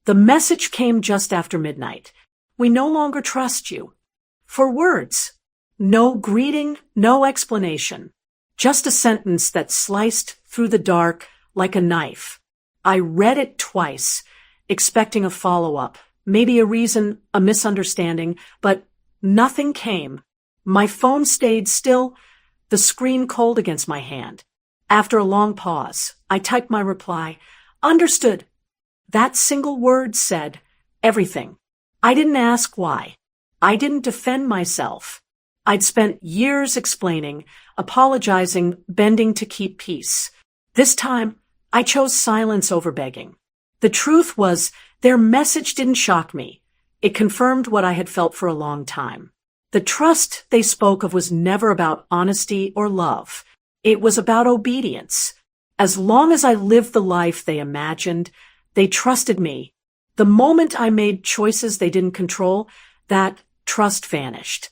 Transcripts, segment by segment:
The message came just after midnight. We no longer trust you. 4 words. No greeting, no explanation. Just a sentence that sliced through the dark like a knife. I read it twice, expecting a follow-up, maybe a reason, a misunderstanding, but nothing came. My phone stayed still, the screen cold against my hand. After a long pause, I typed my reply. Understood. That single word said everything. I didn't ask why. I didn't defend myself. I'd spent years explaining, apologizing, bending to keep peace. This time, I chose silence over begging. The truth was, their message didn't shock me. It confirmed what I had felt for a long time. The trust they spoke of was never about honesty or love. It was about obedience. As long as I lived the life they imagined, they trusted me. The moment I made choices they didn't control, that trust vanished.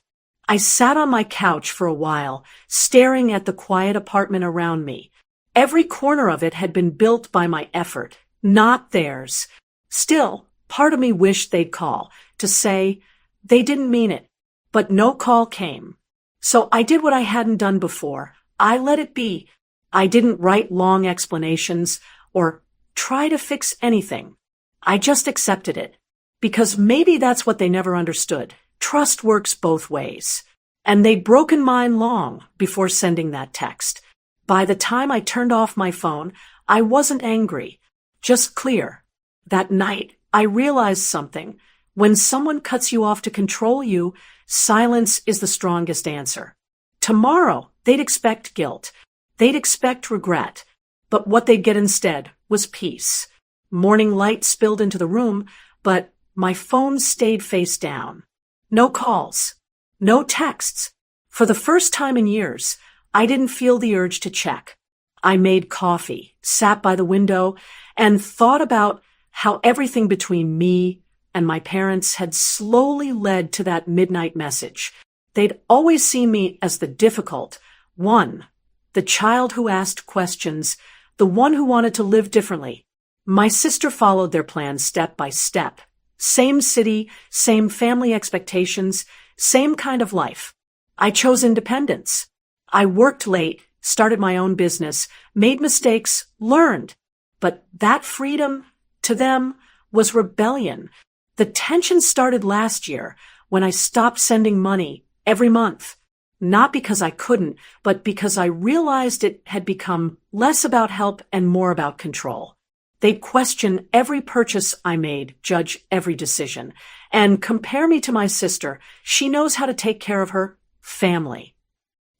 I sat on my couch for a while, staring at the quiet apartment around me. Every corner of it had been built by my effort, not theirs. Still, part of me wished they'd call, to say they didn't mean it. But no call came. So I did what I hadn't done before. I let it be. I didn't write long explanations or try to fix anything. I just accepted it. Because maybe that's what they never understood. Trust works both ways. And they'd broken mine long before sending that text. By the time I turned off my phone, I wasn't angry, just clear. That night, I realized something. When someone cuts you off to control you, silence is the strongest answer. Tomorrow, they'd expect guilt. They'd expect regret. But what they'd get instead was peace. Morning light spilled into the room, but my phone stayed face down. No calls. No texts. For the first time in years, I didn't feel the urge to check. I made coffee, sat by the window, and thought about how everything between me and my parents had slowly led to that midnight message. They'd always seen me as the difficult one, the child who asked questions, the one who wanted to live differently. My sister followed their plan step by step. Same city, same family expectations, same kind of life. I chose independence. I worked late, started my own business, made mistakes, learned. But that freedom, to them, was rebellion. The tension started last year when I stopped sending money every month. Not because I couldn't, but because I realized it had become less about help and more about control. They'd question every purchase I made, judge every decision, and compare me to my sister. She knows how to take care of her family.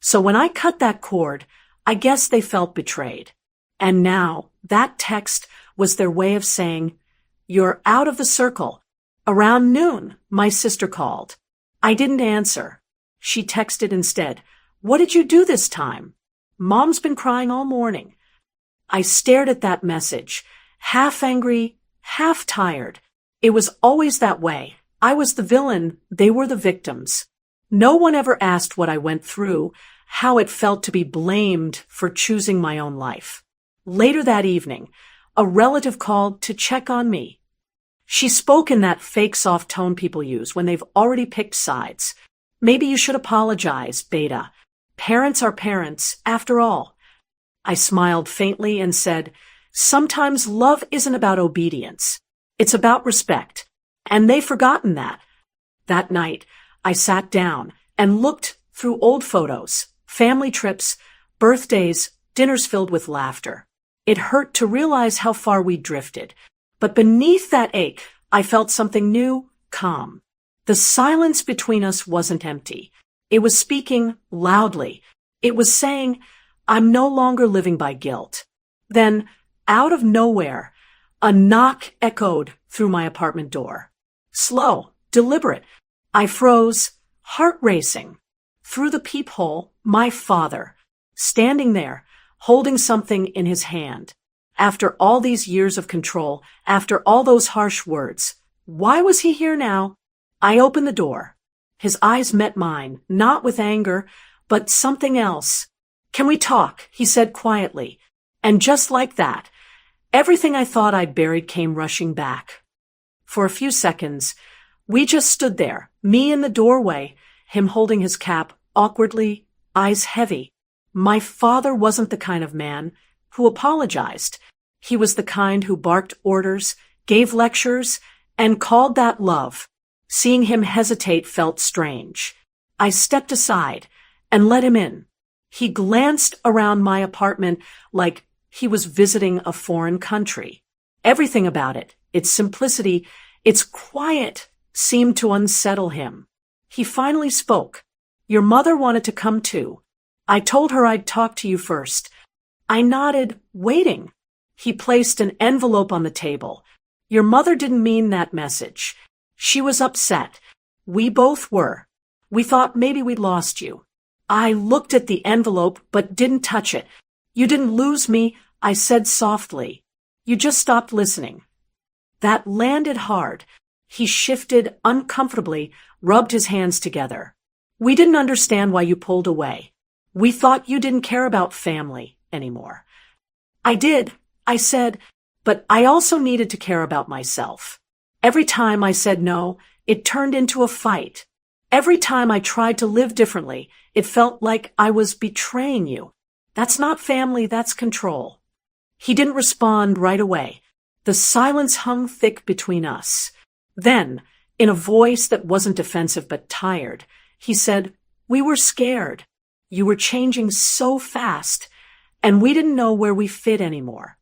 So when I cut that cord, I guess they felt betrayed. And now, that text was their way of saying, "You're out of the circle." Around noon, my sister called. I didn't answer. She texted instead, "What did you do this time?" "Mom's been crying all morning." I stared at that message, half angry, half tired. It was always that way. I was the villain, they were the victims. No one ever asked what I went through, how it felt to be blamed for choosing my own life. Later that evening, a relative called to check on me. She spoke in that fake soft tone people use when they've already picked sides. "Maybe you should apologize, Beta. Parents are parents, after all." I smiled faintly and said, "Sometimes love isn't about obedience. It's about respect." And they've forgotten that. That night, I sat down and looked through old photos, family trips, birthdays, dinners filled with laughter. It hurt to realize how far we'd drifted. But beneath that ache, I felt something new, calm. The silence between us wasn't empty. It was speaking loudly. It was saying, "I'm no longer living by guilt." Then, out of nowhere, a knock echoed through my apartment door. Slow, deliberate. I froze, heart racing. Through the peephole, my father, standing there, holding something in his hand. After all these years of control, after all those harsh words, why was he here now? I opened the door. His eyes met mine, not with anger, but something else. "Can we talk?" he said quietly. And just like that, everything I thought I'd buried came rushing back. For a few seconds, we just stood there, me in the doorway, him holding his cap awkwardly, eyes heavy. My father wasn't the kind of man who apologized. He was the kind who barked orders, gave lectures, and called that love. Seeing him hesitate felt strange. I stepped aside and let him in. He glanced around my apartment like he was visiting a foreign country. Everything about it, its simplicity, its quiet, seemed to unsettle him. He finally spoke. "Your mother wanted to come too. I told her I'd talk to you first." I nodded, waiting. He placed an envelope on the table. "Your mother didn't mean that message. She was upset. We both were. We thought maybe we'd lost you." I looked at the envelope but didn't touch it. "You didn't lose me," I said softly. "You just stopped listening." That landed hard. He shifted uncomfortably, rubbed his hands together. "We didn't understand why you pulled away. We thought you didn't care about family anymore." "I did," I said, "but I also needed to care about myself." Every time I said no, it turned into a fight. Every time I tried to live differently, it felt like I was betraying you. That's not family, that's control. He didn't respond right away. The silence hung thick between us. Then, in a voice that wasn't defensive but tired, he said, "We were scared. You were changing so fast, and we didn't know where we fit anymore."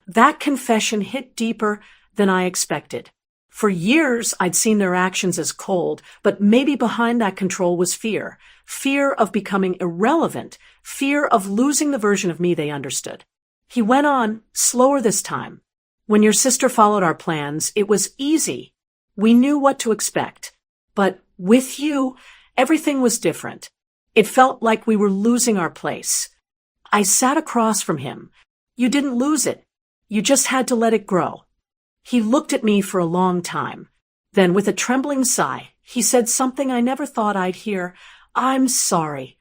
That confession hit deeper than I expected. For years, I'd seen their actions as cold, but maybe behind that control was fear. Fear of becoming irrelevant, fear of losing the version of me they understood. He went on, slower this time. "When your sister followed our plans, it was easy. We knew what to expect. But with you, everything was different. It felt like we were losing our place." I sat across from him. "You didn't lose it. You just had to let it grow." He looked at me for a long time. Then, with a trembling sigh, he said something I never thought I'd hear. "I'm sorry."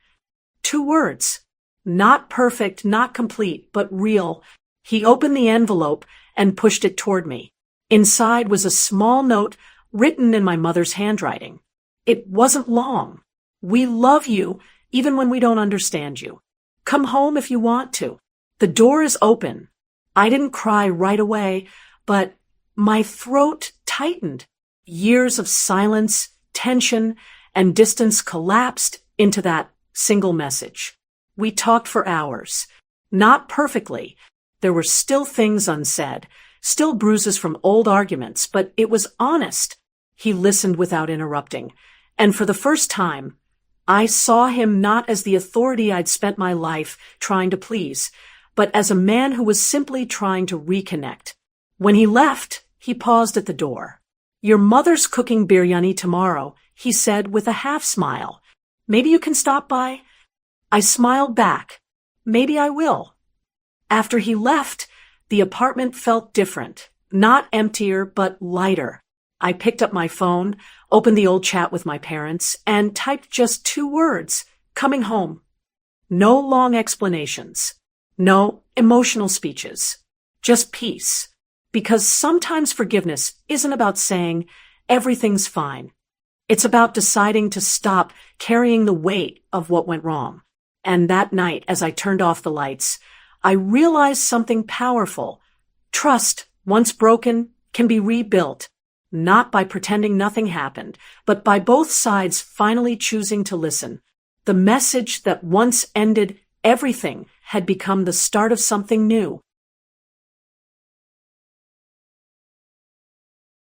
2 words. Not perfect, not complete, but real. He opened the envelope and pushed it toward me. Inside was a small note written in my mother's handwriting. It wasn't long. "We love you, even when we don't understand you. Come home if you want to. The door is open." I didn't cry right away, but my throat tightened. Years of silence, tension, and distance collapsed into that single message. We talked for hours. Not perfectly. There were still things unsaid, still bruises from old arguments, but it was honest. He listened without interrupting. And for the first time, I saw him not as the authority I'd spent my life trying to please, but as a man who was simply trying to reconnect. When he left, he paused at the door. "Your mother's cooking biryani tomorrow," he said with a half smile. "Maybe you can stop by?" I smiled back. "Maybe I will." After he left, the apartment felt different. Not emptier, but lighter. I picked up my phone, opened the old chat with my parents, and typed just 2 words, "Coming home." No long explanations. No emotional speeches. Just peace. Because sometimes forgiveness isn't about saying everything's fine. It's about deciding to stop carrying the weight of what went wrong. And that night, as I turned off the lights, I realized something powerful. Trust, once broken, can be rebuilt, not by pretending nothing happened, but by both sides finally choosing to listen. The message that once ended everything had become the start of something new.